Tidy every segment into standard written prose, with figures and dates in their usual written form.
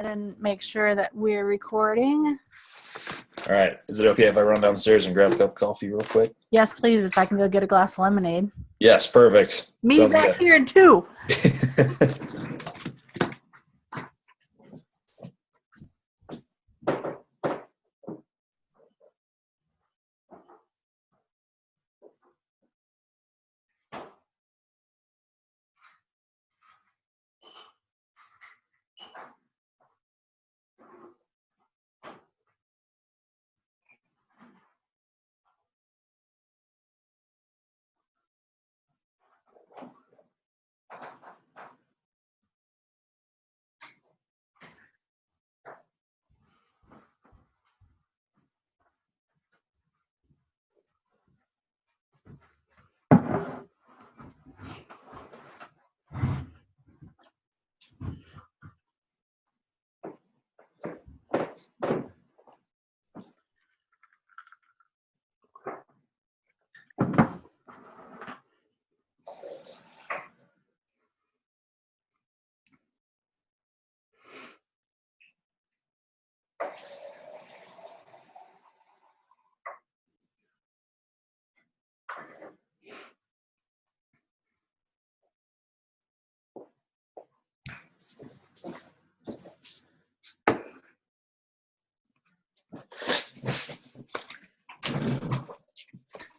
and make sure that we're recording. All right. Is it okay if I run downstairs and grab a cup of coffee real quick? Yes, please, if I can go get a glass of lemonade. Yes, perfect. Me Sounds back good. here too.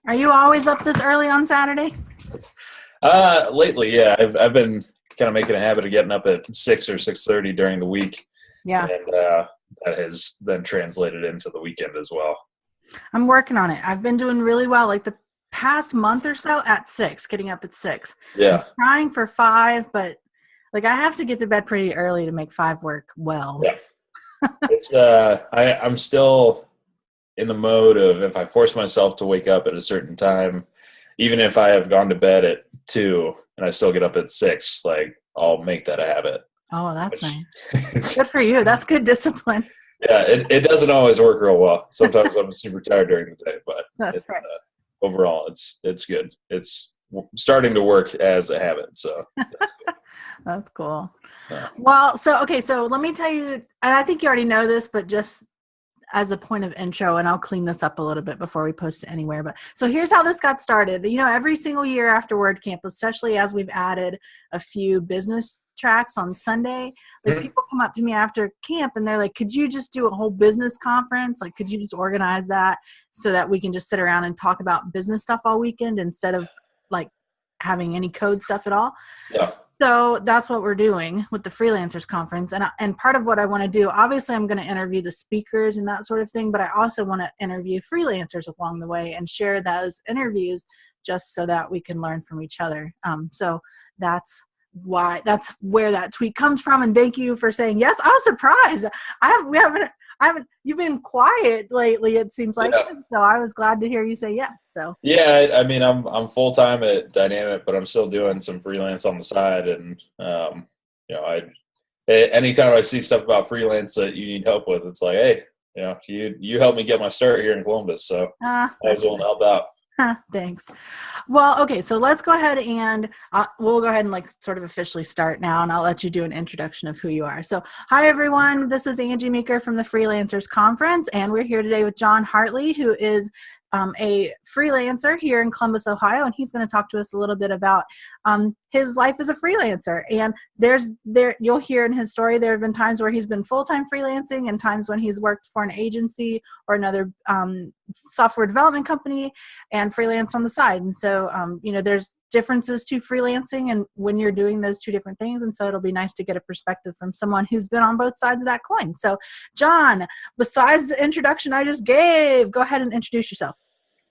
Are you always up this early on Saturday? Lately, yeah. I've been kind of making a habit of getting up at 6 or 6:30 during the week. Yeah. And that has then translated into the weekend as well. I'm working on it. I've been doing really well, like the past month or so at 6, getting up at 6. Yeah. I'm trying for 5, but like I have to get to bed pretty early to make 5 work well. Yeah. It's I'm still in the mode of, if I force myself to wake up at a certain time, even if I have gone to bed at 2 and I still get up at 6, like I'll make that a habit. Oh, that's nice. Good for you. That's good discipline. Yeah, it doesn't always work real well. Sometimes I'm super tired during the day, but That's right. Overall, it's good. It's starting to work as a habit, so that's good. That's cool. Yeah. Well, so let me tell you, and I think you already know this, but just as a point of intro, and I'll clean this up a little bit before we post it anywhere. But so here's how this got started. You know, every single year after WordCamp, especially as we've added a few business tracks on Sunday, like people come up to me after camp and they're like, could you just do a whole business conference? Like, could you just organize that so that we can just sit around and talk about business stuff all weekend instead of like having any code stuff at all? Yeah. So that's what we're doing with the Freelancers Conference. And part of what I want to do, obviously I'm going to interview the speakers and that sort of thing, but I also want to interview freelancers along the way and share those interviews just so that we can learn from each other. So that's where that tweet comes from. And thank you for saying yes. I was surprised. You've been quiet lately, it seems like. Yeah. So I was glad to hear you say yes. So yeah, I mean, I'm full time at Dynamit, but I'm still doing some freelance on the side. And anytime I see stuff about freelance that you need help with, it's like, hey, you helped me get my start here in Columbus, so I was willing to help out. Thanks. Well, okay, so let's go ahead and we'll go ahead and like sort of officially start now, and I'll let you do an introduction of who you are. So hi, everyone. This is Angie Meeker from the Freelancers Conference, and we're here today with John Hartley, who is a freelancer here in Columbus, Ohio, and he's going to talk to us a little bit about his life as a freelancer. And you'll hear in his story, there have been times where he's been full-time freelancing and times when he's worked for an agency or another software development company and freelance on the side. And so, there's differences to freelancing and when you're doing those two different things. And so it'll be nice to get a perspective from someone who's been on both sides of that coin. So John, besides the introduction I just gave, go ahead and introduce yourself.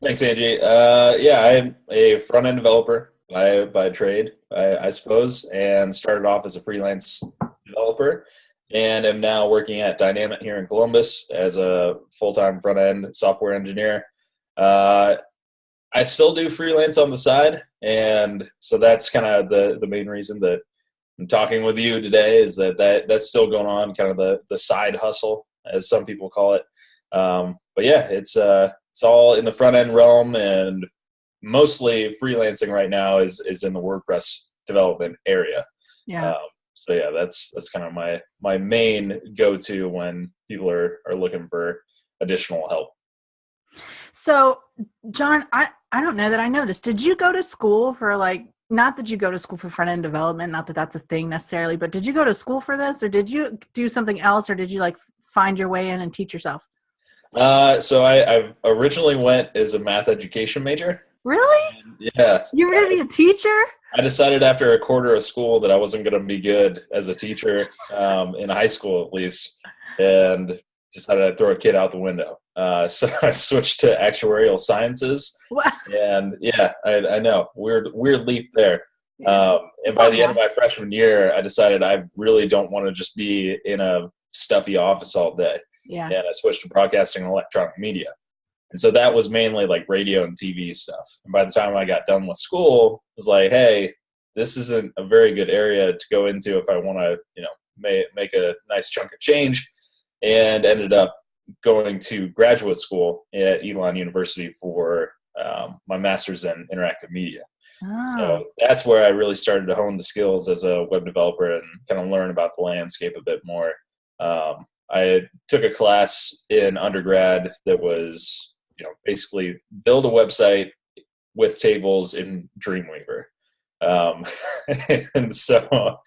Thanks, Angie. I'm a front-end developer by trade, I suppose, and started off as a freelance developer and am now working at Dynamit here in Columbus as a full-time front-end software engineer. I still do freelance on the side, and so that's kind of the main reason that I'm talking with you today is that's still going on, kind of the side hustle, as some people call it. But yeah, it's all in the front end realm, and mostly freelancing right now is in the WordPress development area. Yeah. So yeah, that's kind of my main go-to when people are looking for additional help. So, John, I don't know that I know this. Did you go to school for like, not that you go to school for front end development, not that that's a thing necessarily, but did you go to school for this, or did you do something else, or did you like find your way in and teach yourself? So I originally went as a math education major. Really? Yeah. You were going to be a teacher? I decided after a quarter of school that I wasn't going to be good as a teacher, in high school at least, and decided I'd throw a kid out the window. So I switched to actuarial sciences, What? and yeah, I know, weird leap there. And by the end of my freshman year, I decided I really don't want to just be in a stuffy office all day. Yeah. And I switched to broadcasting and electronic media. And so that was mainly like radio and TV stuff. And by the time I got done with school, it was like, hey, this isn't a very good area to go into if I want to, make a nice chunk of change. And ended up going to graduate school at Elon University for my master's in interactive media. Oh. So that's where I really started to hone the skills as a web developer and kind of learn about the landscape a bit more. I took a class in undergrad that was, basically build a website with tables in Dreamweaver. And so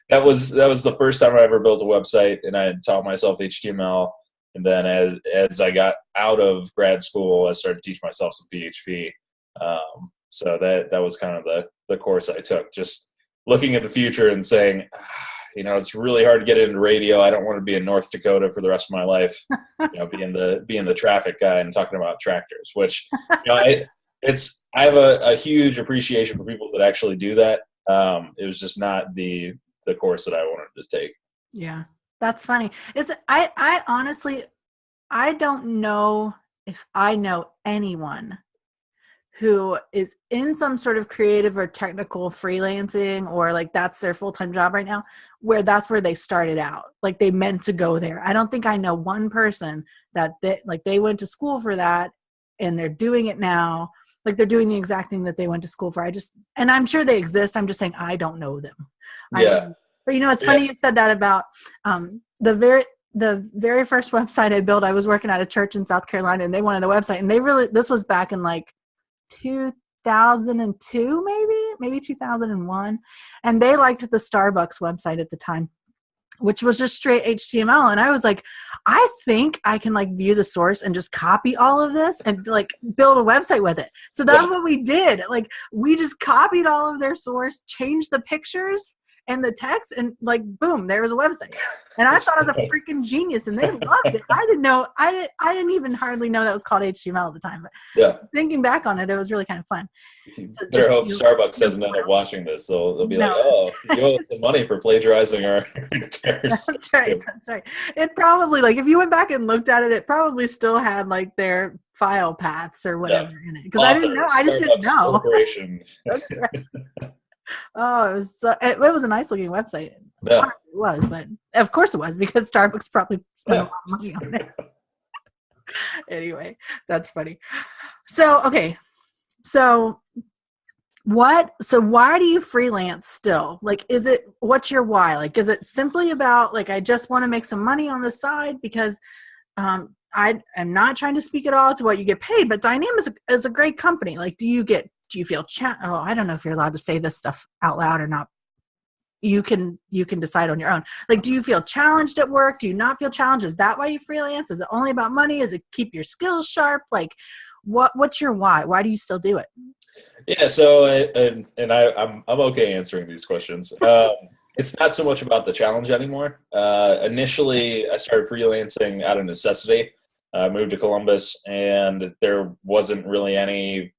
that was the first time I ever built a website, and I had taught myself HTML. And then as I got out of grad school, I started to teach myself some PHP. So that was kind of the course I took, just looking at the future and saying, it's really hard to get into radio. I don't want to be in North Dakota for the rest of my life, being the traffic guy and talking about tractors, which, I have a huge appreciation for people that actually do that. It was just not the course that I wanted to take. Yeah, that's funny. I honestly, I don't know if I know anyone who is in some sort of creative or technical freelancing, or like that's their full-time job right now, where that's where they started out. Like they meant to go there. I don't think I know one person that they went to school for that and they're doing it now. Like they're doing the exact thing that they went to school for. And I'm sure they exist. I'm just saying I don't know them. Yeah. But it's funny you said that about the very first website I built. I was working at a church in South Carolina, and they wanted a website, and this was back in like 2002, maybe 2001, and they liked the Starbucks website at the time, which was just straight HTML. And I was like, I think I can like view the source and just copy all of this and like build a website with it. So that's what we did. Like we just copied all of their source, changed the pictures and the text, and like, boom, there was a website. And I thought I was a freaking genius, and they loved it. I didn't even hardly know that was called HTML at the time. But thinking back on it, it was really kind of fun. So better hope Starbucks doesn't end up watching this. They'll be like, oh, you owe us some money for plagiarizing our text. That's right. It probably, like, if you went back and looked at it, it probably still had like their file paths or whatever in it. Because I didn't know. I just didn't know. That's right. Oh, it was a nice looking website. Yeah. Honestly, it was, but of course it was, because Starbucks probably spent a lot of money on it. Anyway, that's funny. So, okay. So why do you freelance still? Like, what's your why? Like, is it simply about like, I just want to make some money on the side? Because I am not trying to speak at all to what you get paid, but Dynamit is a great company. Like, do you feel I don't know if you're allowed to say this stuff out loud or not. You can decide on your own. Like, do you feel challenged at work? Do you not feel challenged? Is that why you freelance? Is it only about money? Is it keep your skills sharp? Like, what's your why? Why do you still do it? Yeah. So, I'm okay answering these questions. It's not so much about the challenge anymore. Initially, I started freelancing out of necessity. I moved to Columbus, and there wasn't really any.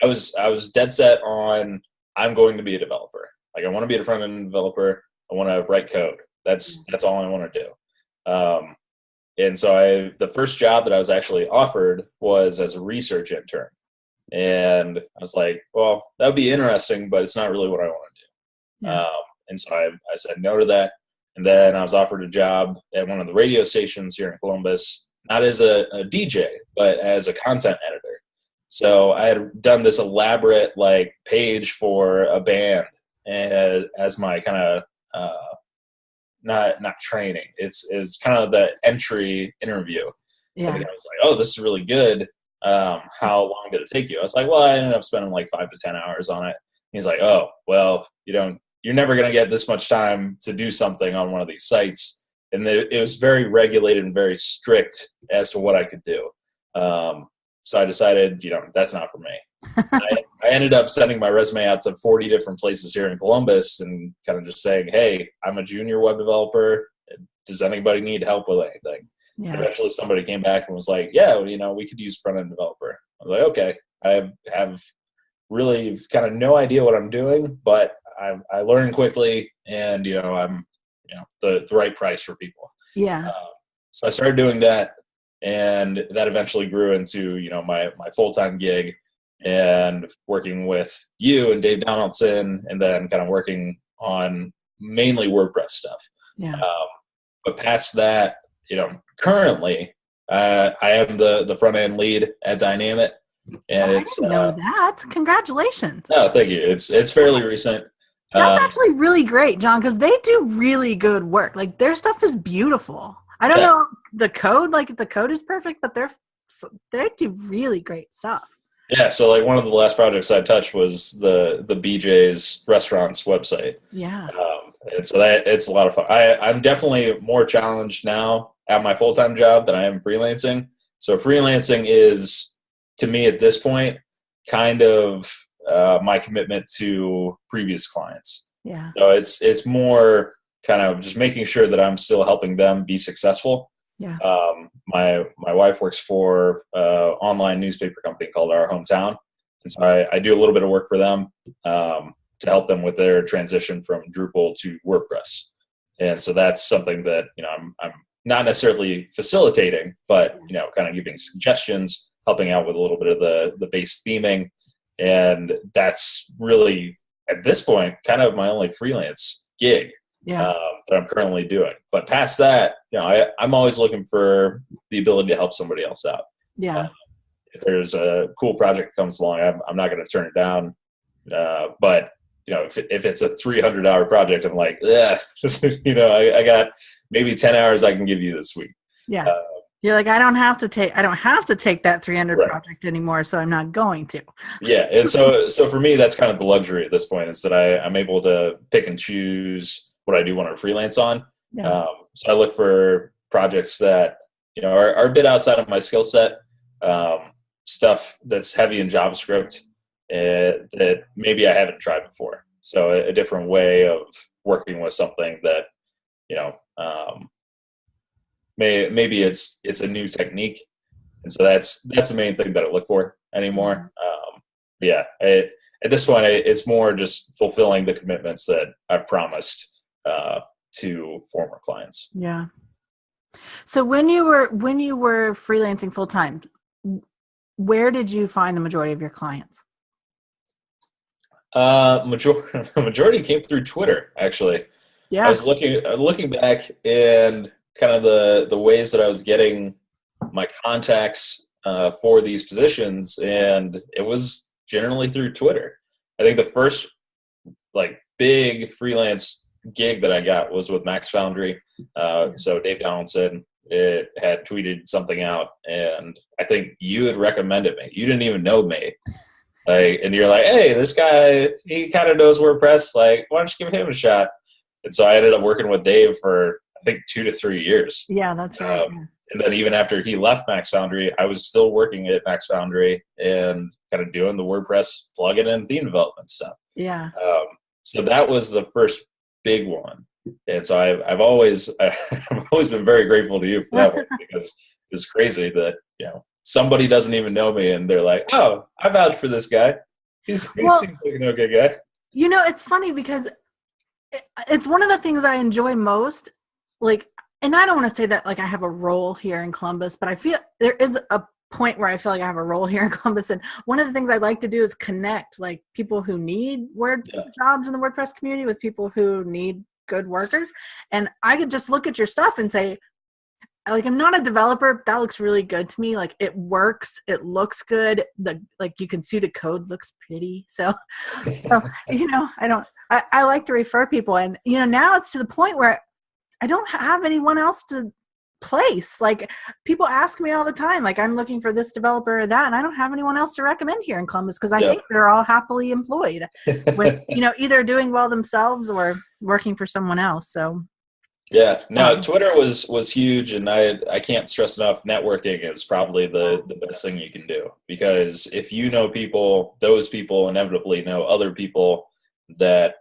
I was dead set on, I'm going to be a developer. Like, I want to be a front end developer. I want to write code. That's all I want to do. And so the first job that I was actually offered was as a research intern. And I was like, well, that would be interesting, but it's not really what I want to do. Yeah. And so I said no to that. And then I was offered a job at one of the radio stations here in Columbus, not as a DJ, but as a content editor. So I had done this elaborate like page for a band as my kind of not training. It's kind of the entry interview. Yeah. And the guy was like, "Oh, this is really good. How long did it take you?" I was like, "Well, I ended up spending like 5 to 10 hours on it." He's like, "Oh, well, you're never going to get this much time to do something on one of these sites." And it was very regulated and very strict as to what I could do. So I decided, that's not for me. I ended up sending my resume out to 40 different places here in Columbus and kind of just saying, "Hey, I'm a junior web developer. Does anybody need help with anything?" Yeah. Eventually somebody came back and was like, "Yeah, we could use front-end developer." I was like, "Okay." I have really kind of no idea what I'm doing, but I learn quickly, and I'm the right price for people. Yeah. So I started doing that, and that eventually grew into my full-time gig, and working with you and Dave Donaldson, and then kind of working on mainly WordPress stuff. Yeah. But past that, currently I am the front end lead at Dynamit, and I it's didn't know that. Congratulations. oh, thank you. It's fairly recent. That's actually really great, John, because they do really good work. Like, their stuff is beautiful. I don't know the code, like the code is perfect, but they do really great stuff. Yeah, so like one of the last projects I touched was the BJ's restaurants website. Yeah. And so it's a lot of fun. I'm definitely more challenged now at my full-time job than I am freelancing. So freelancing is, to me at this point, kind of my commitment to previous clients. Yeah. So it's more kind of just making sure that I'm still helping them be successful. Yeah. My wife works for an online newspaper company called Our Hometown, and so I do a little bit of work for them to help them with their transition from Drupal to WordPress. And so that's something that I'm not necessarily facilitating, but kind of giving suggestions, helping out with a little bit of the base theming, and that's really at this point kind of my only freelance gig. Yeah. That I'm currently doing. But past that, I'm always looking for the ability to help somebody else out. Yeah. If there's a cool project that comes along, I'm not going to turn it down. But if it's a $300 project, I'm like, yeah, I got maybe 10 hours I can give you this week. Yeah. You're like, I don't have to take that 300 Right. project anymore, so I'm not going to. Yeah, and so for me, that's kind of the luxury at this point, is that I'm able to pick and choose what I do want to freelance on. Yeah. So I look for projects that are a bit outside of my skill set, stuff that's heavy in JavaScript that maybe I haven't tried before. So a different way of working with something that maybe it's a new technique, and so that's the main thing that I look for anymore. At this point, it's more just fulfilling the commitments that I've promised to former clients. Yeah. So when you were freelancing full time, where did you find the majority of your clients? Majority came through Twitter, actually. Yeah. I was looking back and kind of the ways that I was getting my contacts for these positions, and it was generally through Twitter. I think the first big freelance gig that I got was with Max Foundry. So Dave Donaldson had tweeted something out, and I think you had recommended me. You didn't even know me. And you're like, "Hey, this guy, he kind of knows WordPress. Why don't you give him a shot?" And so I ended up working with Dave for, I think, 2 to 3 years. Yeah, that's right. And then even after he left Max Foundry, I was still working at Max Foundry and kind of doing the WordPress plugin and theme development stuff. Yeah. So that was the first big one. And so I've always been very grateful to you for that one, because it's crazy that somebody doesn't even know me and they're like, "Oh, I vouch for this guy. He seems like an okay guy." It's funny because it's one of the things I enjoy most. And I don't want to say that I have a role here in Columbus, but I feel there is a point where I feel like I have a role here in Columbus. And one of the things I'd like to do is connect people who need jobs in the WordPress community with people who need good workers. And I could just look at your stuff and say, I'm not a developer. That looks really good to me. Like it works. It looks good. Like you can see the code looks pretty. So I like to refer people. And, now it's to the point where I don't have anyone else to place. Like people ask me all the time, like I'm looking for this developer or that, and I don't have anyone else to recommend here in Columbus because I think they're all happily employed with, either doing well themselves or working for someone else. So yeah, no, Twitter was huge, and I can't stress enough, networking is probably the best thing you can do, because if you know people, those people inevitably know other people that,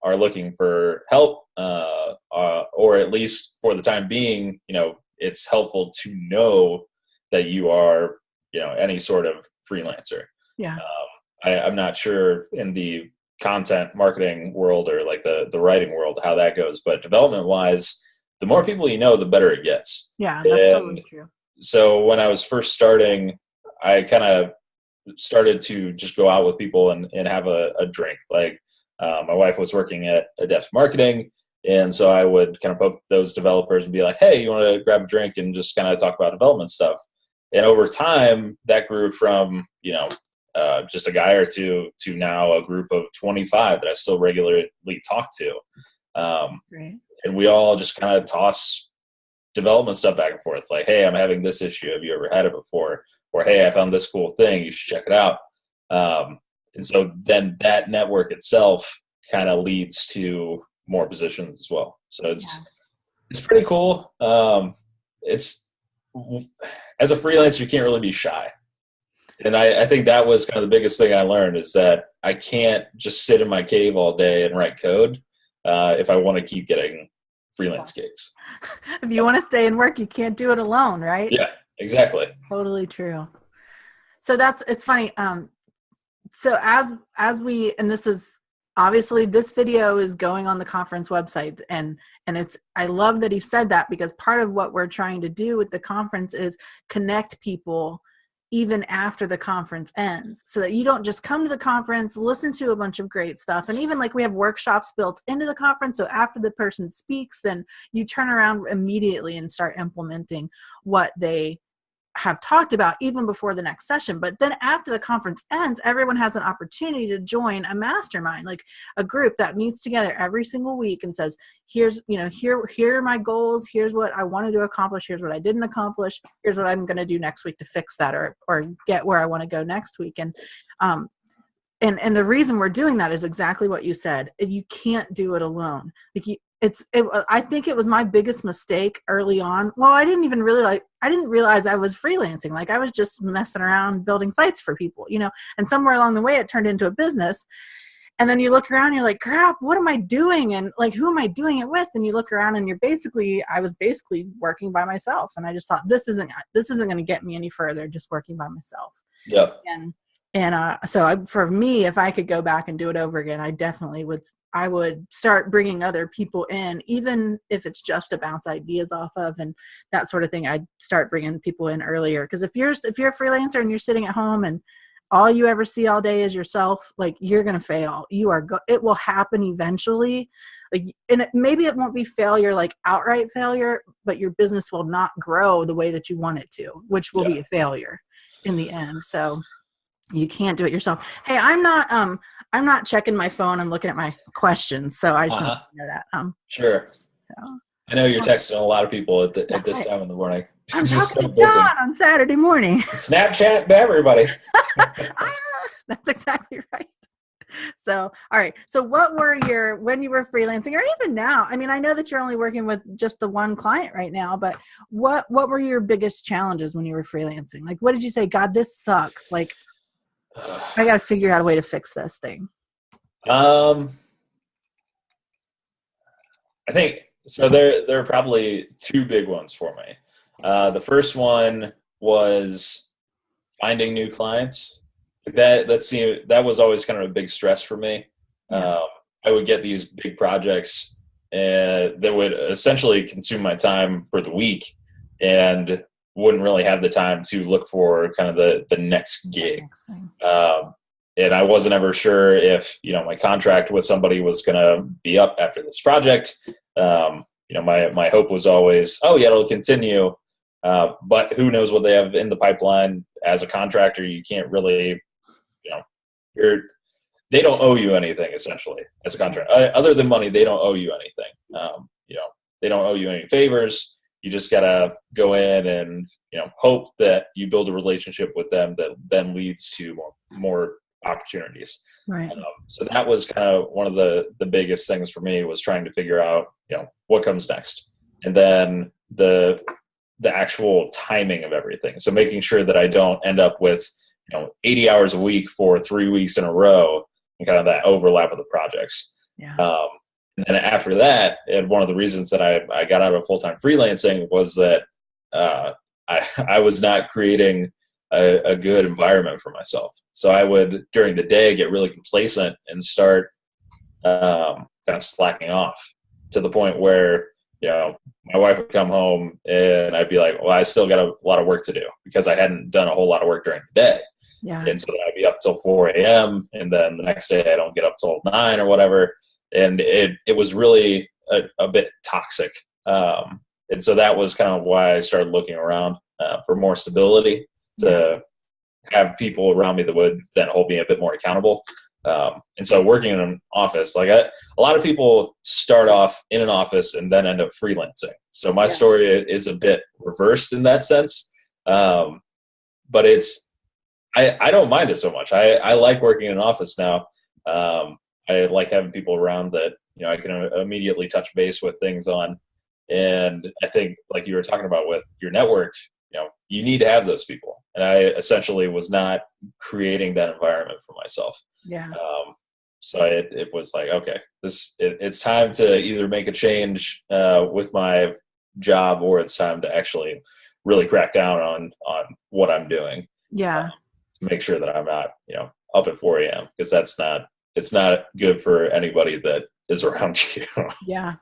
are looking for help, or at least for the time being, it's helpful to know that you are, any sort of freelancer. Yeah. I'm not sure in the content marketing world or like the writing world how that goes, but development wise, the more people you know, the better it gets. Yeah, that's totally true. So when I was first starting, I kind of started to just go out with people and have a drink. Like my wife was working at Adept Marketing, and so I would kind of poke those developers and be like, hey, you want to grab a drink and just kind of talk about development stuff. And over time, that grew from, just a guy or two to now a group of 25 that I still regularly talk to. Great. And we all just kind of toss development stuff back and forth. Like, hey, I'm having this issue. Have you ever had it before? Or, hey, I found this cool thing. You should check it out. And so then that network itself kind of leads to more positions as well. So it's pretty cool. It's, as a freelancer, you can't really be shy. And I think that was kind of the biggest thing I learned, is that I can't just sit in my cave all day and write code if I want to keep getting freelance gigs. If you want to stay and work, you can't do it alone, right? Yeah, exactly. Totally true. So it's funny. So as we, and this is obviously, this video is going on the conference website, and I love that he said that, because part of what we're trying to do with the conference is connect people even after the conference ends, so that you don't just come to the conference, listen to a bunch of great stuff. And even like we have workshops built into the conference. So after the person speaks, then you turn around immediately and start implementing what they have talked about even before the next session. But then after the conference ends, everyone has an opportunity to join a mastermind, like a group that meets together every single week and says, here are my goals. Here's what I wanted to accomplish. Here's what I didn't accomplish. Here's what I'm going to do next week to fix that or get where I want to go next week. And the reason we're doing that is exactly what you said. You can't do it alone. Like I think it was my biggest mistake early on. Well, I didn't realize I was freelancing. Like I was just messing around building sites for people, and somewhere along the way it turned into a business. And then you look around and you're like, crap, what am I doing? And like, who am I doing it with? And you look around and I was basically working by myself. And I just thought, this isn't going to get me any further, just working by myself. Yep. So for me, if I could go back and do it over again, I definitely would. I would start bringing other people in, even if it's just to bounce ideas off of and that sort of thing. I'd start bringing people in earlier, because if you're a freelancer and you're sitting at home and all you ever see all day is yourself, like you're going to fail. It will happen eventually. Maybe it won't be failure, like outright failure, but your business will not grow the way that you want it to, which will be a failure in the end. So you can't do it yourself. Hey, I'm not checking my phone. I'm looking at my questions. So I just want to know that. Sure. So, I know you're texting a lot of people at this time in the morning. I'm talking to John on Saturday morning. Snapchat to everybody. That's exactly right. So, all right. So when you were freelancing, or even now, I mean, I know that you're only working with just the one client right now, but what were your biggest challenges when you were freelancing? Like, what did you say? God, this sucks. Like, I got to figure out a way to fix this thing. I think so. There are probably two big ones for me. The first one was finding new clients. That was always kind of a big stress for me. I would get these big projects that would essentially consume my time for the week, and wouldn't really have the time to look for kind of the next gig. And I wasn't ever sure if, my contract with somebody was going to be up after this project. my hope was always, oh yeah, it'll continue. But who knows what they have in the pipeline. As a contractor, you can't really, they don't owe you anything essentially as a contractor. Other than money, they don't owe you anything. They don't owe you any favors. You just gotta go in and hope that you build a relationship with them that then leads to more opportunities. Right. So that was kind of one of the biggest things for me, was trying to figure out what comes next, and then the actual timing of everything. So making sure that I don't end up with 80 hours a week for 3 weeks in a row, and kind of that overlap of the projects. Yeah. And then after that, and one of the reasons that I got out of full-time freelancing was that I was not creating a good environment for myself. So I would, during the day, get really complacent and start kind of slacking off, to the point where my wife would come home and I'd be like, well, I still got a lot of work to do, because I hadn't done a whole lot of work during the day. Yeah. And so I'd be up till 4 a.m. and then the next day I don't get up till 9 or whatever. And it was really a bit toxic. And so that was kind of why I started looking around for more stability, to have people around me that would then hold me a bit more accountable. And so working in an office, like a lot of people start off in an office and then end up freelancing. So my story is a bit reversed in that sense. But I don't mind it so much. I like working in an office now. I like having people around that, I can immediately touch base with things on. And I think, like you were talking about with your network, you need to have those people. And I essentially was not creating that environment for myself. Yeah. So it was like, okay, it's time to either make a change with my job, or it's time to actually really crack down on what I'm doing. Yeah. To make sure that I'm not, up at 4 a.m. because it's not good for anybody that is around you. Yeah.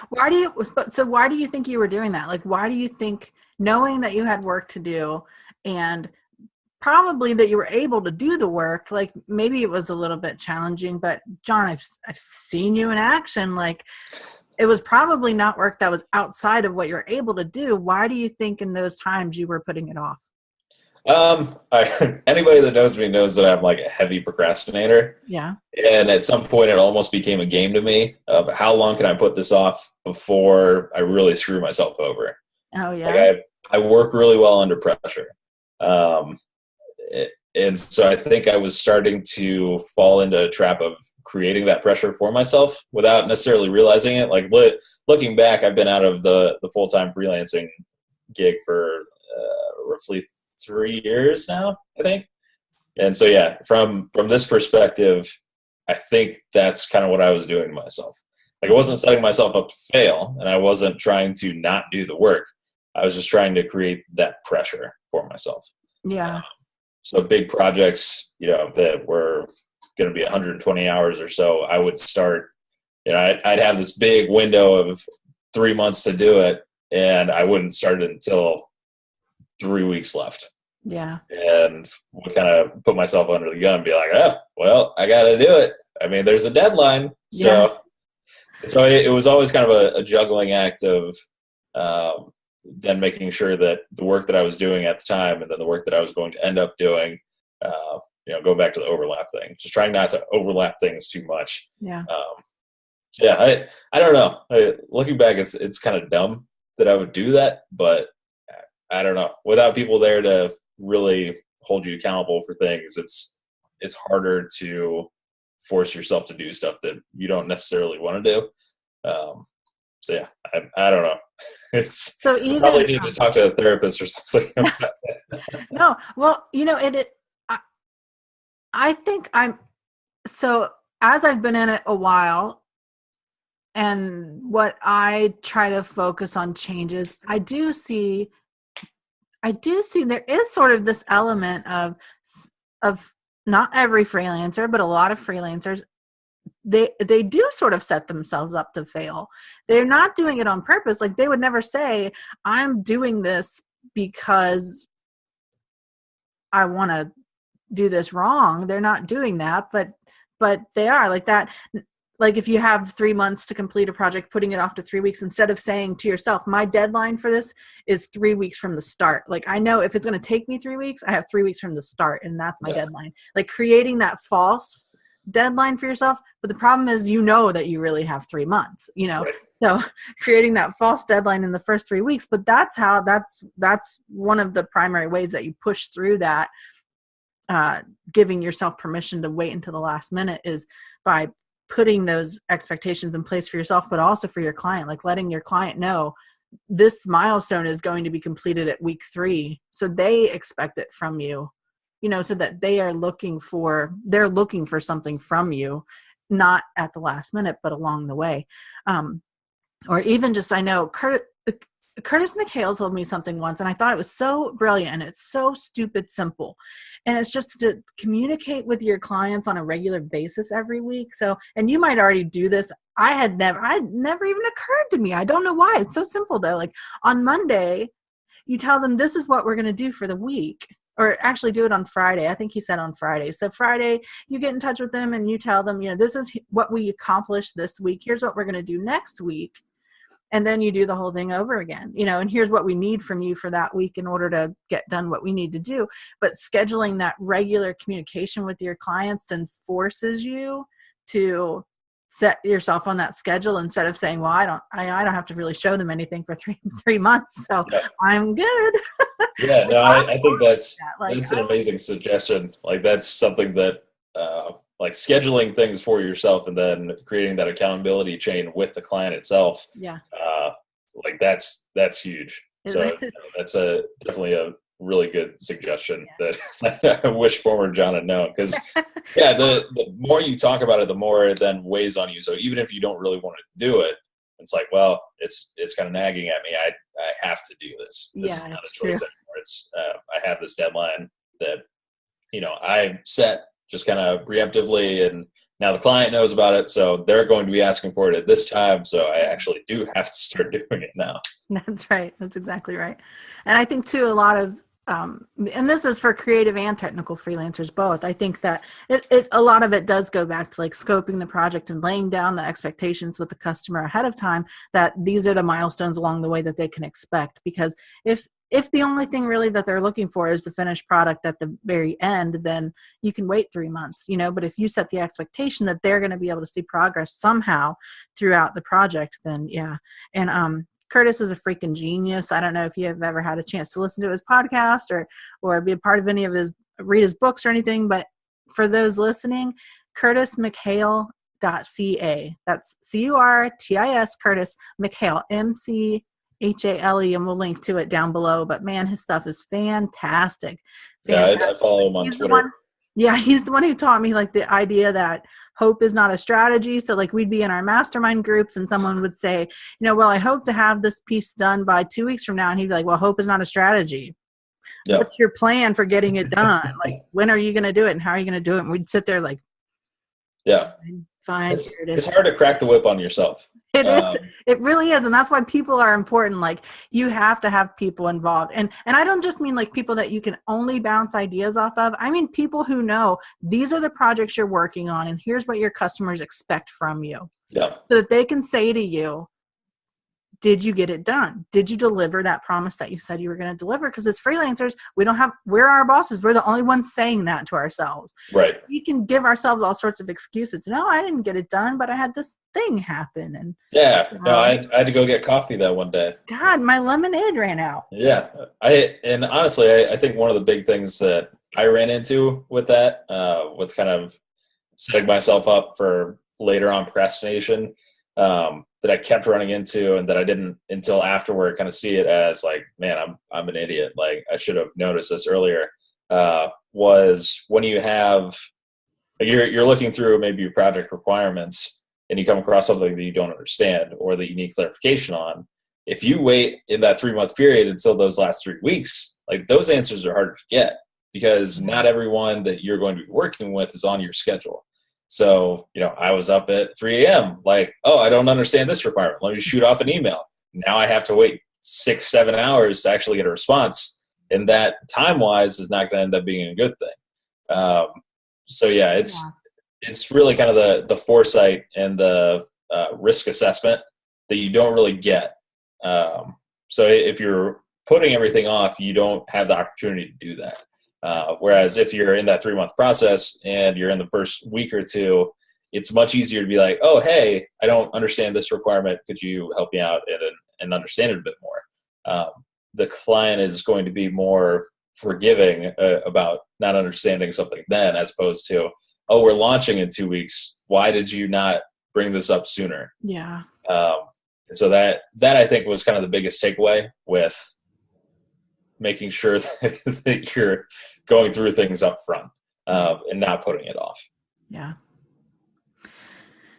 Why do you think you were doing that? Like, why do you think, knowing that you had work to do and probably that you were able to do the work, like maybe it was a little bit challenging, but John, I've seen you in action. Like, it was probably not work that was outside of what you're able to do. Why do you think in those times you were putting it off? Anybody that knows me knows that I'm like a heavy procrastinator. Yeah. And at some point it almost became a game to me of how long can I put this off before I really screw myself over. Oh yeah. Like I work really well under pressure. And so I think I was starting to fall into a trap of creating that pressure for myself without necessarily realizing it. Like looking back, I've been out of the full-time freelancing gig for roughly 3 years now, I think. And so, yeah, from this perspective, I think that's kind of what I was doing to myself. Like, I wasn't setting myself up to fail, and I wasn't trying to not do the work. I was just trying to create that pressure for myself. Yeah. So big projects, that were going to be 120 hours or so, I would start, I'd have this big window of 3 months to do it, and I wouldn't start it until 3 weeks left. Yeah. And would kind of put myself under the gun and be like, oh, well, I got to do it. I mean, there's a deadline. So, so it was always kind of a juggling act of then making sure that the work that I was doing at the time and then the work that I was going to end up doing, go back to the overlap thing, just trying not to overlap things too much. Yeah. So yeah, I don't know. Looking back, it's kind of dumb that I would do that, but I don't know. Without people there to really hold you accountable for things, it's harder to force yourself to do stuff that you don't necessarily want to do. So yeah, I don't know. It's so even, probably need to talk to a therapist or something. No, well, I think so as I've been in it a while, and what I try to focus on changes, I do see there is sort of this element of not every freelancer, but a lot of freelancers, they do sort of set themselves up to fail. They're not doing it on purpose. Like, they would never say, I'm doing this because I want to do this wrong. They're not doing that, but they are like that. like if you have 3 months to complete a project, putting it off to 3 weeks instead of saying to yourself, my deadline for this is 3 weeks from the start. Like I know if it's going to take me 3 weeks, I have 3 weeks from the start, and that's my deadline. Like creating that false deadline for yourself. But the problem is, you know that you really have 3 months, you know, Right. so creating that false deadline in the first 3 weeks. But that's one of the primary ways that you push through that, giving yourself permission to wait until the last minute, is by putting those expectations in place for yourself, but also for your client, like letting your client know this milestone is going to be completed at week 3. So they expect it from you, you know, so that they're looking for something from you, not at the last minute, but along the way. Or even just, I know Curtis McHale told me something once, and I thought it was so brilliant, and it's so stupid simple. And it's just to communicate with your clients on a regular basis every week. So, and you might already do this. I'd never even occurred to me. I don't know why. It's so simple though. Like on Monday, you tell them this is what we're going to do for the week. Or actually do it on Friday. I think he said on Friday. So Friday, you get in touch with them and you tell them, you know, this is what we accomplished this week. Here's what we're going to do next week. And then you do the whole thing over again, you know, and here's what we need from you for that week in order to get done what we need to do. But scheduling that regular communication with your clients then forces you to set yourself on that schedule instead of saying, well, I don't have to really show them anything for three months. So I'm good. Yeah, no, I think that's an amazing suggestion. Like that's something that, like scheduling things for yourself and then creating that accountability chain with the client itself. Yeah. Like that's huge. So that's definitely a really good suggestion that I wish former John had known. Because the more you talk about it, the more it then weighs on you. So even if you don't really want to do it, it's like, well, it's kind of nagging at me. I have to do this. This is not a choice anymore. It's I have this deadline that, you know, I set just kind of preemptively, and now the client knows about it, so they're going to be asking for it at this time. So I actually do have to start doing it now. That's right. That's exactly right. And I think too, a lot of, and this is for creative and technical freelancers both. I think that a lot of it does go back to like scoping the project and laying down the expectations with the customer ahead of time, that these are the milestones along the way that they can expect. Because if the only thing really that they're looking for is the finished product at the very end, then you can wait 3 months, you know. But if you set the expectation that they're going to be able to see progress somehow throughout the project, then yeah. And Curtis is a freaking genius. I don't know if you have ever had a chance to listen to his podcast or be a part of any of read his books or anything. But for those listening, curtismchale.ca. That's CURTIS, Curtis McHale, MCHALE, and we'll link to it down below. But man, his stuff is fantastic. Yeah, I follow him on Twitter. He's the one who taught me like the idea that hope is not a strategy. So like we'd be in our mastermind groups and someone would say, you know, well, I hope to have this piece done by 2 weeks from now. And he'd be like, well, hope is not a strategy. Yep. What's your plan for getting it done? Like, when are you going to do it and how are you going to do it? And we'd sit there like, fine. It's hard to crack the whip on yourself. It is. It really is. And that's why people are important. Like you have to have people involved. And I don't just mean like people that you can only bounce ideas off of. I mean, people who know these are the projects you're working on and here's what your customers expect from you. Yeah. So that they can say to you, did you get it done? Did you deliver that promise that you said you were going to deliver? Because as freelancers, we're our bosses. We're the only ones saying that to ourselves. Right. We can give ourselves all sorts of excuses. No, I didn't get it done, but I had this thing happen. And I had to go get coffee that one day. God, my lemonade ran out. Yeah. And honestly, I think one of the big things that I ran into with that, with kind of setting myself up for later on procrastination, that I kept running into and that I didn't until afterward kind of see it as like, man, I'm an idiot. Like I should have noticed this earlier, was when you have, you're looking through maybe your project requirements and you come across something that you don't understand or that you need clarification on. If you wait in that 3 month period until those last 3 weeks, like those answers are harder to get because not everyone that you're going to be working with is on your schedule. So, you know, I was up at 3 a.m. like, oh, I don't understand this requirement. Let me shoot off an email. Now I have to wait 6-7 hours to actually get a response. And that time-wise is not going to end up being a good thing. So, yeah, it's really kind of the foresight and the risk assessment that you don't really get. So if you're putting everything off, you don't have the opportunity to do that. Whereas if you're in that 3-month process and you're in the first week or two, it's much easier to be like, oh, hey, I don't understand this requirement. Could you help me out and understand it a bit more? The client is going to be more forgiving about not understanding something then, as opposed to, oh, we're launching in 2 weeks. Why did you not bring this up sooner? Yeah. And so that I think was kind of the biggest takeaway with making sure that you're going through things up front and not putting it off. Yeah.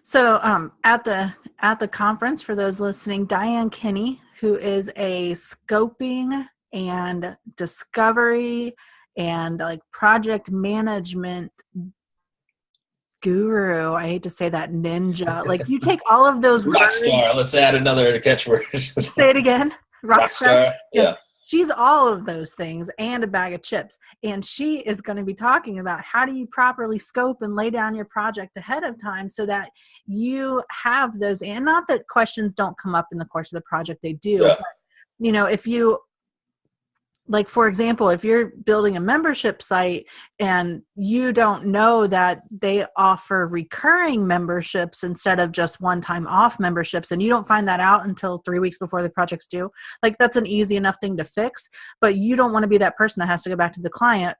So at the conference, for those listening, Diane Kinney, who is a scoping and discovery and like project management guru. I hate to say that, ninja. Like you take all of those rock words. Star. Let's add another catchword. Say it again. Rock star. Yeah. She's all of those things and a bag of chips. And she is going to be talking about how do you properly scope and lay down your project ahead of time so that you have those, and not that questions don't come up in the course of the project, they do. Yeah. But, if you, like, for example, if you're building a membership site and you don't know that they offer recurring memberships instead of just one-time off memberships, and you don't find that out until 3 weeks before the project's due, like that's an easy enough thing to fix, but you don't want to be that person that has to go back to the client,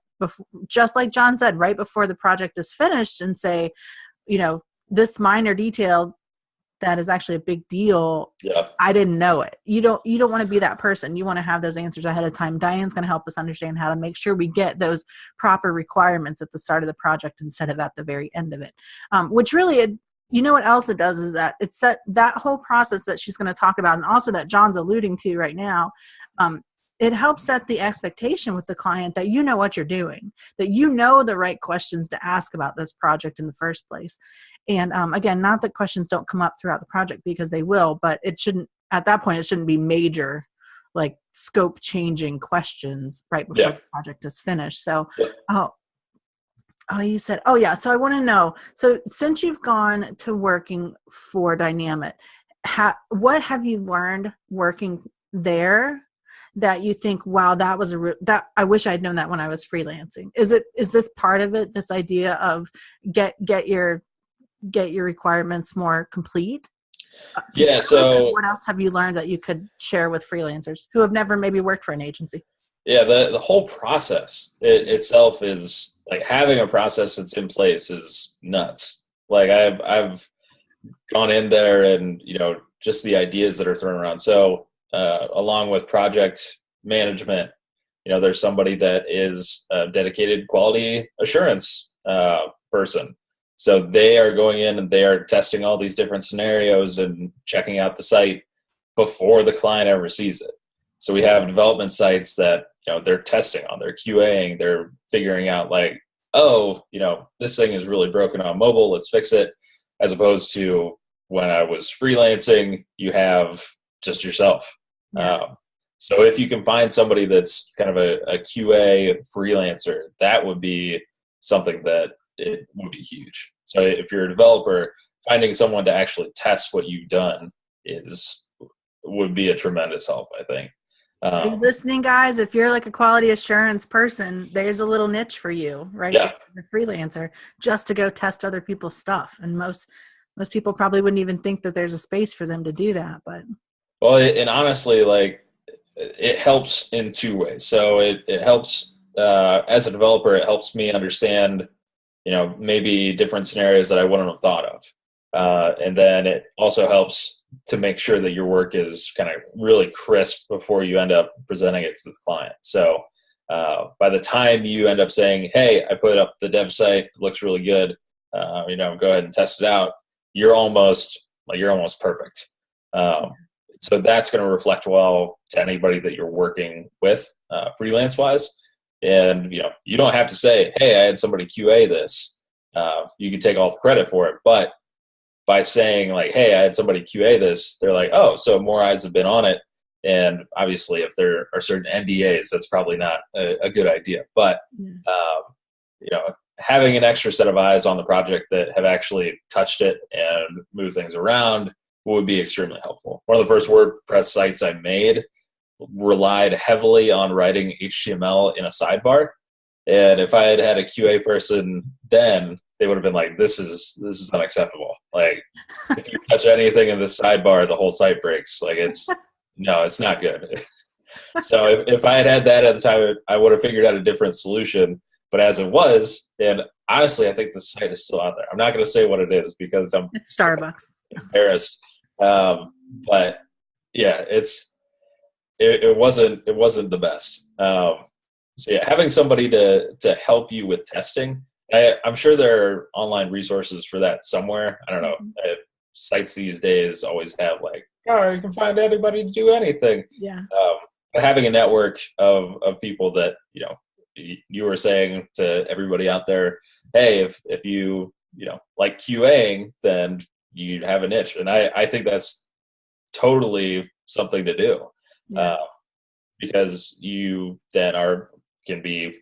just like John said, right before the project is finished and say, this minor detail that is actually a big deal. Yeah. I didn't know it. You don't want to be that person. You want to have those answers ahead of time. Diane's going to help us understand how to make sure we get those proper requirements at the start of the project instead of at the very end of it. Which really, what else it does is that it's that whole process that she's going to talk about, and also that John's alluding to right now. It helps set the expectation with the client that you know what you're doing, that you know the right questions to ask about this project in the first place. And again, not that questions don't come up throughout the project, because they will, but at that point, it shouldn't be major, like scope changing questions right before the project is finished. So, you said, so I want to know, so since you've gone to working for Dynamit, what have you learned working there that you think, wow, that was that I wish I'd known that when I was freelancing? Is this part of it, this idea of get your requirements more complete? So what else have you learned that you could share with freelancers who have never maybe worked for an agency? Yeah, the whole process itself is like, having a process that's in place is nuts. Like I've gone in there and just the ideas that are thrown around. So along with project management, there's somebody that is a dedicated quality assurance person. So they are going in and they are testing all these different scenarios and checking out the site before the client ever sees it. So we have development sites that, they're testing on, they're QAing, they're figuring out like, this thing is really broken on mobile, let's fix it. As opposed to when I was freelancing, you have just yourself. Yeah. So if you can find somebody that's kind of a QA freelancer, that would be something that it would be huge. So if you're a developer, finding someone to actually test what you've done would be a tremendous help, I think. Are you listening, guys? If you're like a quality assurance person, there's a little niche for you, right? Yeah. The freelancer, just to go test other people's stuff. And most people probably wouldn't even think that there's a space for them to do that. But and honestly, like, it helps in two ways. So it helps as a developer, it helps me understand, maybe different scenarios that I wouldn't have thought of. And then it also helps to make sure that your work is kind of really crisp before you end up presenting it to the client. So by the time you end up saying, hey, I put up the dev site, it looks really good, go ahead and test it out, you're almost perfect. So that's going to reflect well to anybody that you're working with freelance wise. And, you don't have to say, hey, I had somebody QA this. You can take all the credit for it. But by saying like, hey, I had somebody QA this, they're like, oh, so more eyes have been on it. And obviously if there are certain NDAs, that's probably not a good idea. But, having an extra set of eyes on the project that have actually touched it and moved things around would be extremely helpful. One of the first WordPress sites I made relied heavily on writing HTML in a sidebar. And if I had had a QA person then, they would have been like, this is unacceptable. Like, if you touch anything in this sidebar, the whole site breaks. Like, it's not good. So if I had had that at the time, I would have figured out a different solution. But as it was, and honestly, I think the site is still out there. I'm not going to say what it is because it's Starbucks. Embarrassed. But yeah, it wasn't the best. So yeah, having somebody to help you with testing, I'm sure there are online resources for that somewhere. I don't know. Sites these days always have like, oh, you can find anybody to do anything. Yeah. But having a network of people that, you were saying to everybody out there, hey, if you like QAing, then you have a niche. And I think that's totally something to do. Yeah. Because you then can be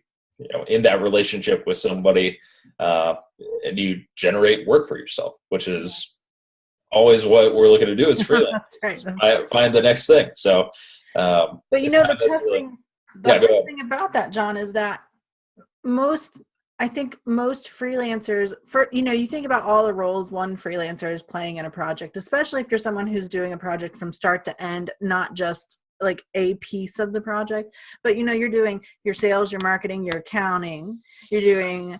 in that relationship with somebody, and you generate work for yourself, which is always what we're looking to do as freelance. That's right. Find the next thing. So, but the tough thing about that, John, is that I think most freelancers, you think about all the roles one freelancer is playing in a project, especially if you're someone who's doing a project from start to end, not just like a piece of the project, but you're doing your sales, your marketing, your accounting, you're doing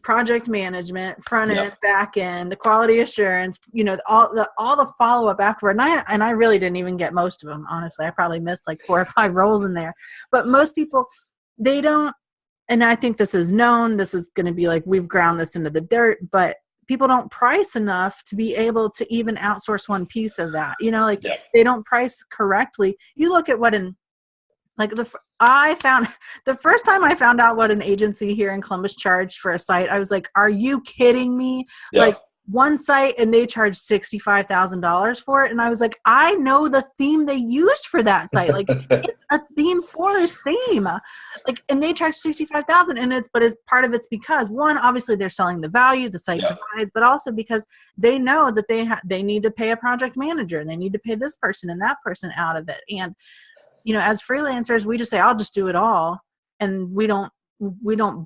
project management, front end, back end, the quality assurance, all the follow up afterward. And I really didn't even get most of them. Honestly, I probably missed like 4 or 5 roles in there, but most people, they don't. And I think this is known. This is going to be like, we've ground this into the dirt, but people don't price enough to be able to even outsource one piece of that. They don't price correctly. You look at what the first time I found out what an agency here in Columbus charged for a site, I was like, are you kidding me? Yeah. Like, one site and they charged $65,000 for it. And I was like, I know the theme they used for that site. Like, it's a theme for this theme. Like, and they charged $65,000 and it's part of it's because one, obviously they're selling the value the site provides, but also because they know that they need to pay a project manager and they need to pay this person and that person out of it. And, as freelancers, we just say, I'll just do it all. And we don't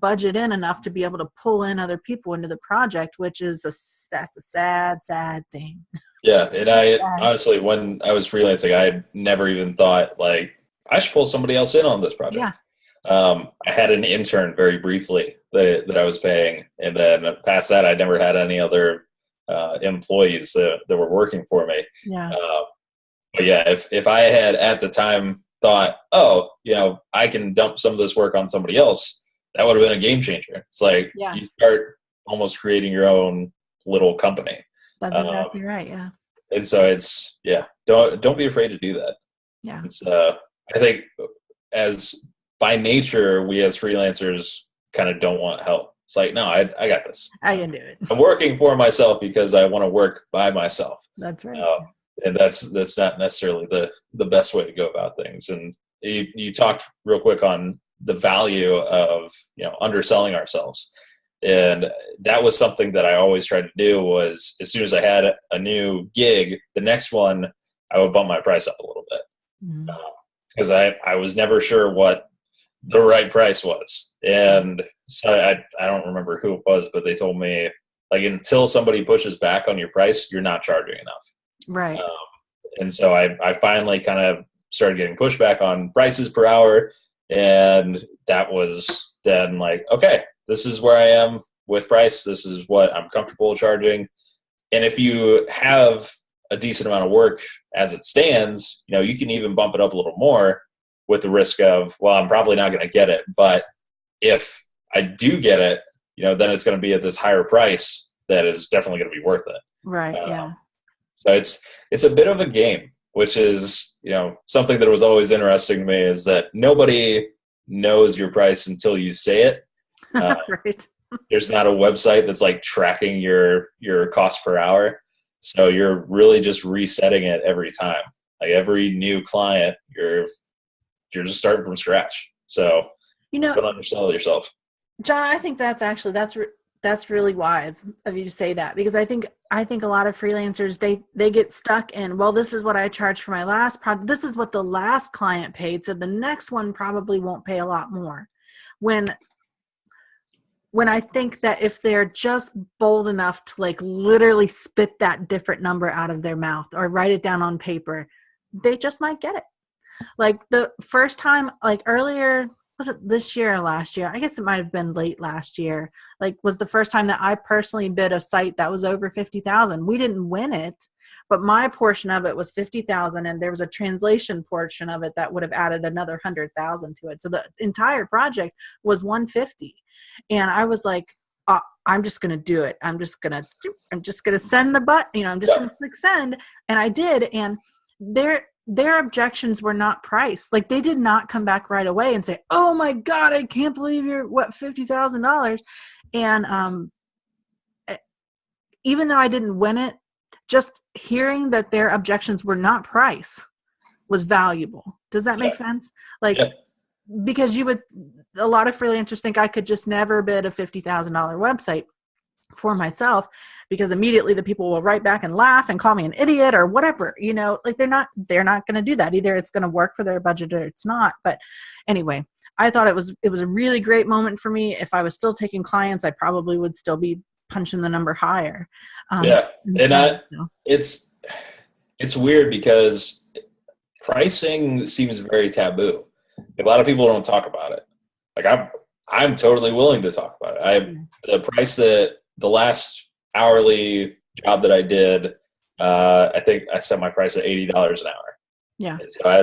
budget in enough to be able to pull in other people into the project, which is that's a sad thing. Yeah. And honestly, when I was freelancing, I never even thought like I should pull somebody else in on this project. Yeah. I had an intern very briefly that I was paying. And then past that, I never had any other employees that were working for me. Yeah. But yeah, if I had at the time thought, I can dump some of this work on somebody else, that would have been a game changer. It's like you start almost creating your own little company. That's exactly right. Yeah. And so don't be afraid to do that. Yeah. It's I think as by nature, we as freelancers kind of don't want help. It's like, no, I got this. I can do it. I'm working for myself because I want to work by myself. That's right. And that's not necessarily the best way to go about things. And you talked real quick on the value of underselling ourselves, and that was something that I always tried to do. Was as soon as I had a new gig, the next one I would bump my price up a little bit because I was never sure what the right price was, and so I don't remember who it was, but they told me like until somebody pushes back on your price, you're not charging enough. Right. And so I finally kind of started getting pushback on prices per hour. And that was then like, okay, this is where I am with price. This is what I'm comfortable charging. And if you have a decent amount of work as it stands, you can even bump it up a little more with the risk of, well, I'm probably not going to get it. But if I do get it, then it's going to be at this higher price that is definitely going to be worth it. Right. Yeah. So it's a bit of a game, which is, something that was always interesting to me is that nobody knows your price until you say it. Right. There's not a website that's like tracking your cost per hour. So you're really just resetting it every time. Like every new client, you're just starting from scratch. So don't undersell yourself. John, I think that's really wise of you to say that, because I think a lot of freelancers, they get stuck in, well, this is what I charged for my last project. This is what the last client paid, so the next one probably won't pay a lot more. When I think that if they're just bold enough to like literally spit that different number out of their mouth or write it down on paper, they just might get it. Like the first time, like earlier, was it this year or last year? I guess it might have been late last year. Like was the first time that I personally bid a site that was over 50,000. We didn't win it, but my portion of it was 50,000, and there was a translation portion of it that would have added another 100,000 to it. So the entire project was 150, and I was like, I'm just going to do it. I'm just going to send the button, I'm just going to click send. And I did. And their objections were not priced. Like they did not come back right away and say, oh my God, I can't believe you're $50,000. And even though I didn't win it, just hearing that their objections were not price was valuable. Does that make sense? Like, because a lot of freelancers think I could just never bid a $50,000 website for myself, because immediately the people will write back and laugh and call me an idiot or whatever, like they're not going to do that. Either it's going to work for their budget or it's not. But anyway, I thought it was a really great moment for me. If I was still taking clients, I probably would still be punching the number higher. It's weird because pricing seems very taboo. A lot of people don't talk about it. Like I'm totally willing to talk about it. The price that the last hourly job that I did, I think I set my price at $80 an hour. Yeah. And so I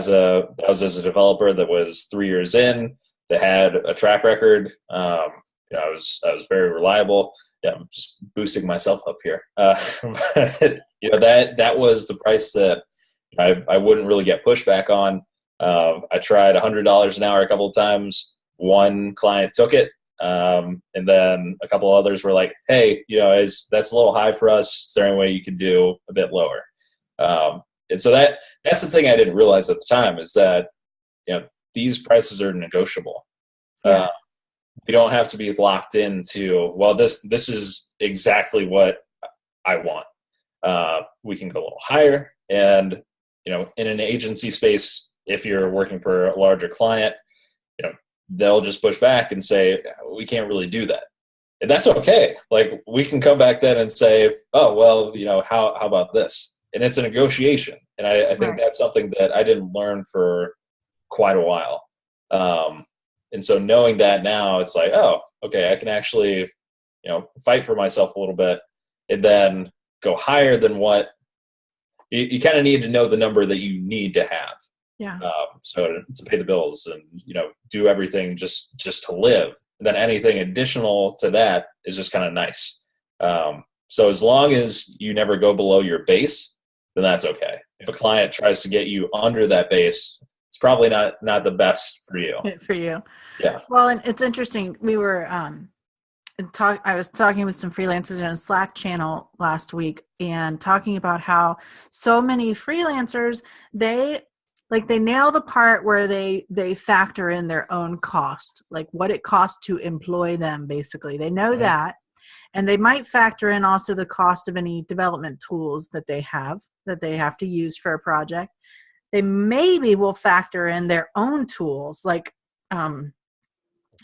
was as a developer that was 3 years in, that had a track record. I was very reliable. Yeah, I'm just boosting myself up here. But, that was the price that I wouldn't really get pushback on. I tried $100 an hour a couple of times. One client took it. And then a couple others were like, hey, that's a little high for us. Is there any way you can do a bit lower? And so that's the thing I didn't realize at the time, is that, these prices are negotiable. Yeah. We don't have to be locked into, well, this is exactly what I want. We can go a little higher. And, in an agency space, if you're working for a larger client, they'll just push back and say, we can't really do that. And that's okay. Like we can come back then and say, oh, well, how about this? And it's a negotiation. And I think that's something that I didn't learn for quite a while. And so knowing that now, it's like, oh, okay, I can actually, fight for myself a little bit and then go higher than what you kind of need to know the number that you need to have. Yeah. So to pay the bills and, do everything just to live. And then anything additional to that is just kind of nice. So as long as you never go below your base, then that's okay. If a client tries to get you under that base, it's probably not the best for you. For you. Yeah. Well, and it's interesting. We were, I was talking with some freelancers in a Slack channel last week and talking about how so many freelancers, they nail the part where they factor in their own cost, like what it costs to employ them, basically. They know that. And they might factor in also the cost of any development tools that they have to use for a project. They maybe will factor in their own tools, like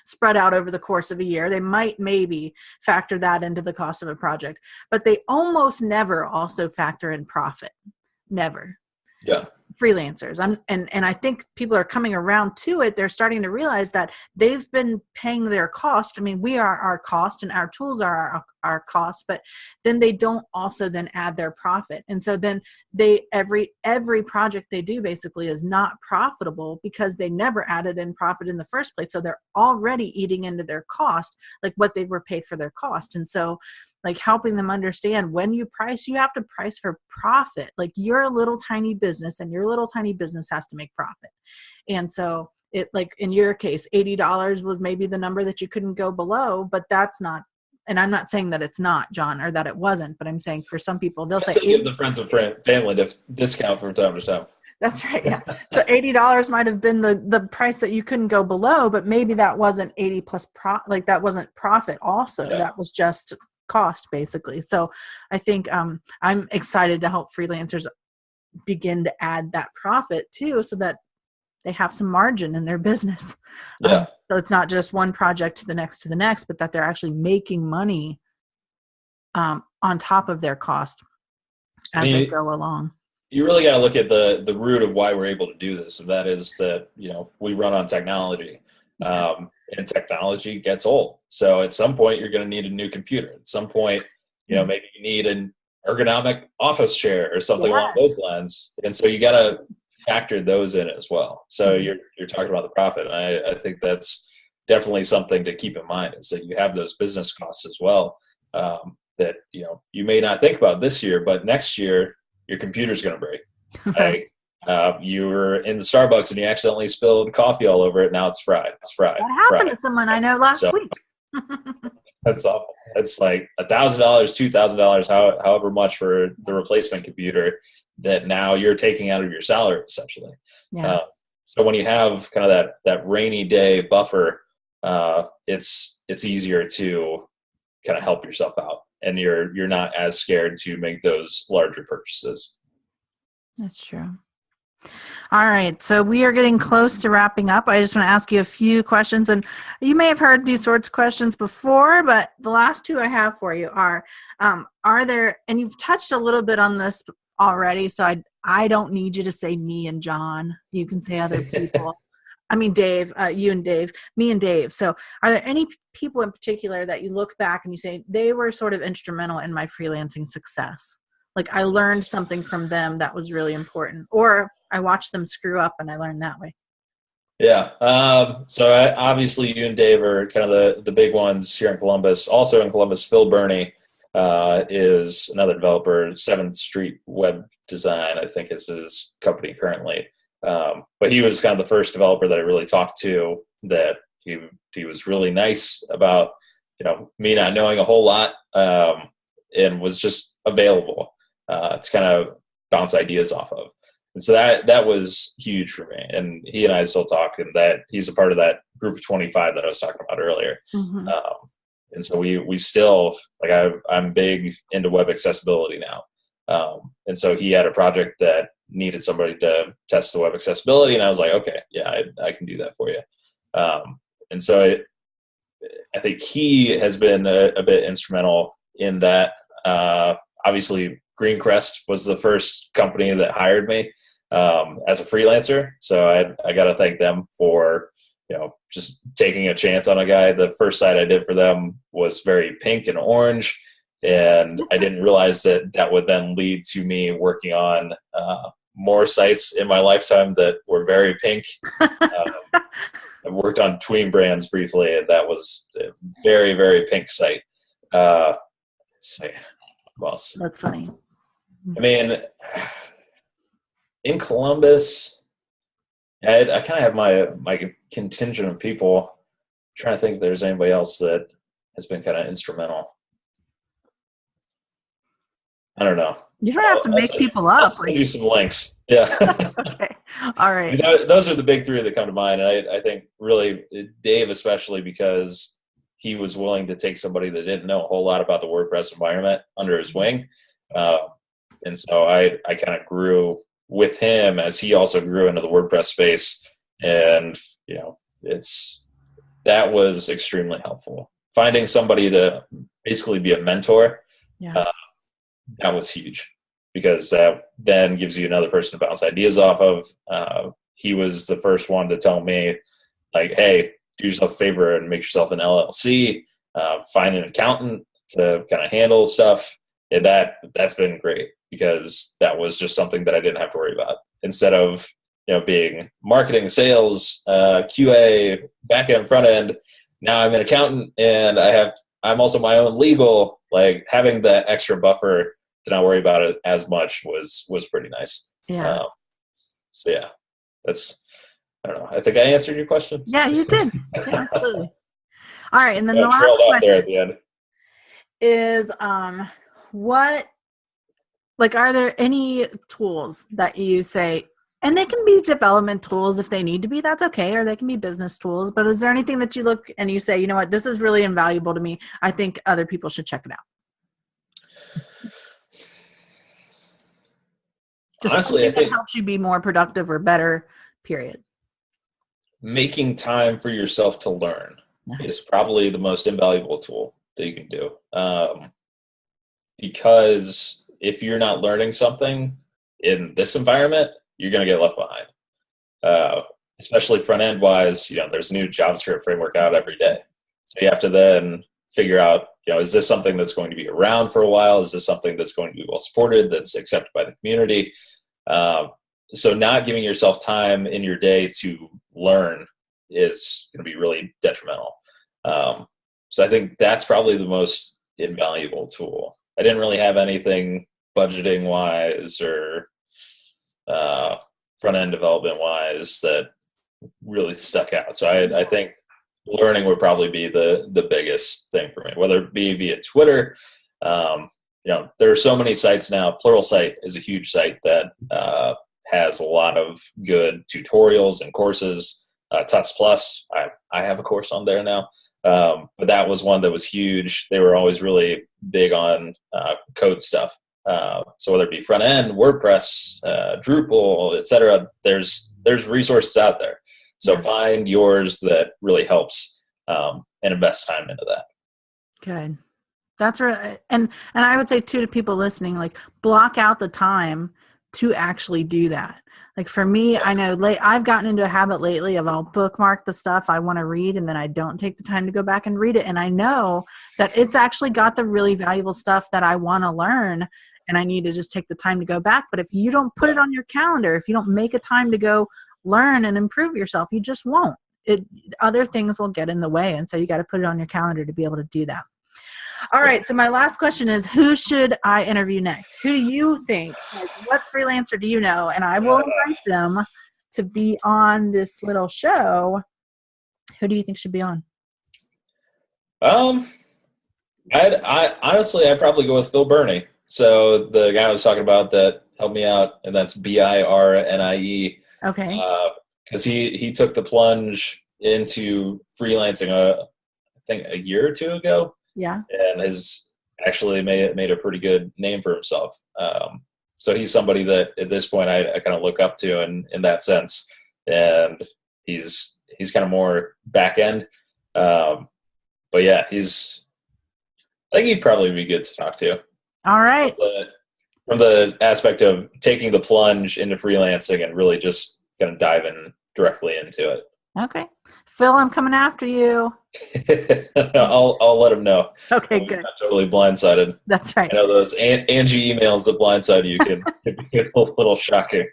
spread out over the course of a year. They might maybe factor that into the cost of a project, but they almost never also factor in profit. Never. Yeah. Freelancers. And I think people are coming around to it. They're starting to realize that they've been paying their cost. I mean, we are our cost and our tools are our cost, but then they don't also then add their profit. And so then every project they do basically is not profitable because they never added in profit in the first place. So they're already eating into their cost, like what they were paid for their cost. And so like helping them understand when you price, you have to price for profit. Like you're a little tiny business and your little tiny business has to make profit. And so it, like in your case, $80 was maybe the number that you couldn't go below, but that's not, and I'm not saying that it's not, John, or that it wasn't, but I'm saying for some people, they'll say, give the friends and family discount from time to time. That's right. Yeah. So $80 might have been the price that you couldn't go below, but maybe that wasn't 80 plus like that wasn't profit also. Yeah. That was just cost basically. So I think I'm excited to help freelancers begin to add that profit too, so that they have some margin in their business. Yeah. So it's not just one project to the next, but that they're actually making money on top of their cost as they go along. You really got to look at the root of why we're able to do this, and that is that we run on technology, and technology gets old. So at some point, you're going to need a new computer. At some point, maybe you need an ergonomic office chair or something along those lines, and so you got to factor those in as well. So you're talking about the profit, and I think that's definitely something to keep in mind, is that you have those business costs as well, that you may not think about this year, but next year your computer's going to break. Like, you were in the Starbucks and you accidentally spilled coffee all over it. Now it's fried. That happened to someone I know last week. That's awful. It's like $1,000, $2,000, however much for the replacement computer that now you're taking out of your salary, essentially. Yeah. So when you have kind of that rainy day buffer, it's easier to kind of help yourself out, and you're not as scared to make those larger purchases. That's true. All right. So we are getting close to wrapping up. I just want to ask you a few questions, and you may have heard these sorts of questions before, but the last two I have for you are there, and you've touched a little bit on this already, so I don't need you to say me and John. You can say other people. I mean, Dave, you and Dave, me and Dave. So are there any people in particular that you look back and you say, they were sort of instrumental in my freelancing success? Like, I learned something from them that was really important, or I watched them screw up and I learned that way. Yeah. So obviously you and Dave are kind of the big ones here in Columbus. Also in Columbus, Phil Burney is another developer. 7th Street Web Design, I think, is his company currently. But he was kind of the first developer that I really talked to, that he was really nice about, me not knowing a whole lot, and was just available to kind of bounce ideas off of. And so that was huge for me. And he and I still talk, and that he's a part of that group of 25 that I was talking about earlier. Mm-hmm. And so we still, like, I'm big into web accessibility now. And so he had a project that needed somebody to test the web accessibility, and I was like, okay, yeah, I can do that for you. And so I think he has been a bit instrumental in that. Obviously, Greencrest was the first company that hired me as a freelancer, so I got to thank them for just taking a chance on a guy. The first site I did for them was very pink and orange, and I didn't realize that would then lead to me working on more sites in my lifetime that were very pink. I worked on Tween Brands briefly, and that was a very, very pink site. Let's see. Who else? That's funny. I mean, in Columbus, I kind of have my contingent of people. I'm trying to think if there's anybody else that has been kind of instrumental. I don't know. You don't have to make people up. I'll send you some links. Yeah. Okay. All right. Those are the big three that come to mind. And I think really Dave, especially because he was willing to take somebody that didn't know a whole lot about the WordPress environment under his wing. And so I kind of grew with him as he also grew into the WordPress space. And, that was extremely helpful. Finding somebody to basically be a mentor, that was huge, because that then gives you another person to bounce ideas off of. He was the first one to tell me, like, hey, do yourself a favor and make yourself an LLC, find an accountant to kind of handle stuff. And that's been great, because that was just something that I didn't have to worry about. Instead of being marketing, sales, QA, back end, front end, now I'm an accountant, and I'm also my own legal. Like, having the extra buffer to not worry about it as much was pretty nice. Yeah. So yeah, I don't know. I think I answered your question. Yeah, you did. Yeah, absolutely. All right, and then the last off question there at the end is, are there any tools that you say And they can be development tools if they need to be, that's okay. Or they can be business tools. But is there anything that you look and you say, you know what, this is really invaluable to me. I think other people should check it out. Just Honestly, I something that think helps you be more productive or better, period. making time for yourself to learn is probably the most invaluable tool that you can do. Because if you're not learning something in this environment, you're going to get left behind. Especially front end wise, there's a new JavaScript framework out every day. So you have to then figure out, is this something that's going to be around for a while? Is this something that's going to be well supported, that's accepted by the community? So not giving yourself time in your day to learn is going to be really detrimental. So I think that's probably the most invaluable tool. I didn't really have anything budgeting wise or front end development wise that really stuck out. So I think learning would probably be the biggest thing for me, whether it be via Twitter. There are so many sites now. Pluralsight is a huge site that has a lot of good tutorials and courses. Tuts Plus, I have a course on there now. But that was one that was huge. They were always really big on code stuff. So whether it be front end, WordPress, Drupal, etc., there's resources out there. So find yours that really helps and invest time into that. Good. That's right. And I would say too to people listening, like block out the time to actually do that. Like for me, I know I've gotten into a habit lately of I'll bookmark the stuff I want to read and then I don't take the time to go back and read it. And I know that it's actually got the really valuable stuff that I want to learn and I need to just take the time to go back. But if you don't put it on your calendar, if you don't make a time to go learn and improve yourself, you just won't. Other things will get in the way. And so you got to put it on your calendar to be able to do that. All right. So my last question is, who should I interview next? Who do you think? Like, what freelancer do you know? And I will invite them to be on this little show. Who do you think should be on? I honestly, I'd probably go with Phil Burney. So the guy I was talking about that helped me out, and that's Birnie. Okay. Because he took the plunge into freelancing, I think a year or two ago. Yeah. And has actually made a pretty good name for himself. So he's somebody that at this point I kind of look up to in that sense. And he's kind of more back end. But yeah, I think he'd probably be good to talk to. All right. From the aspect of taking the plunge into freelancing and really just kind of diving directly into it. Okay. Phil, I'm coming after you. I'll let him know. Okay, good. Not totally blindsided. That's right. I know those Angie emails that blindside you can be a little shocking.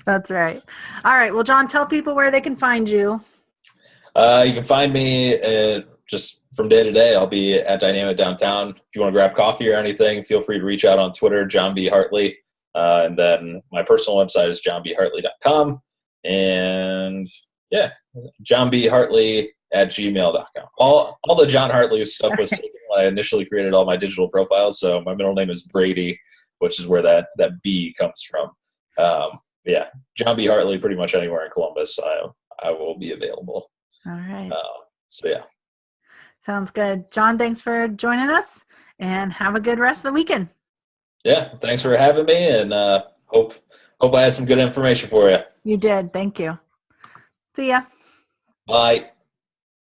That's right. All right. Well, John, tell people where they can find you. You can find me just from day to day. I'll be at Dynamit downtown. If you want to grab coffee or anything, feel free to reach out on Twitter, John B. Hartley. And then my personal website is johnbhartley.com. And yeah, johnbhartley@gmail.com. All the John Hartley stuff was taken when I initially created all my digital profiles. So my middle name is Brady, which is where that B comes from. Yeah, John B. Hartley, pretty much anywhere in Columbus, I will be available. All right. So yeah. Sounds good. John, thanks for joining us and have a good rest of the weekend. Yeah, thanks for having me, and hope I had some good information for you. You did. Thank you. See ya. Bye.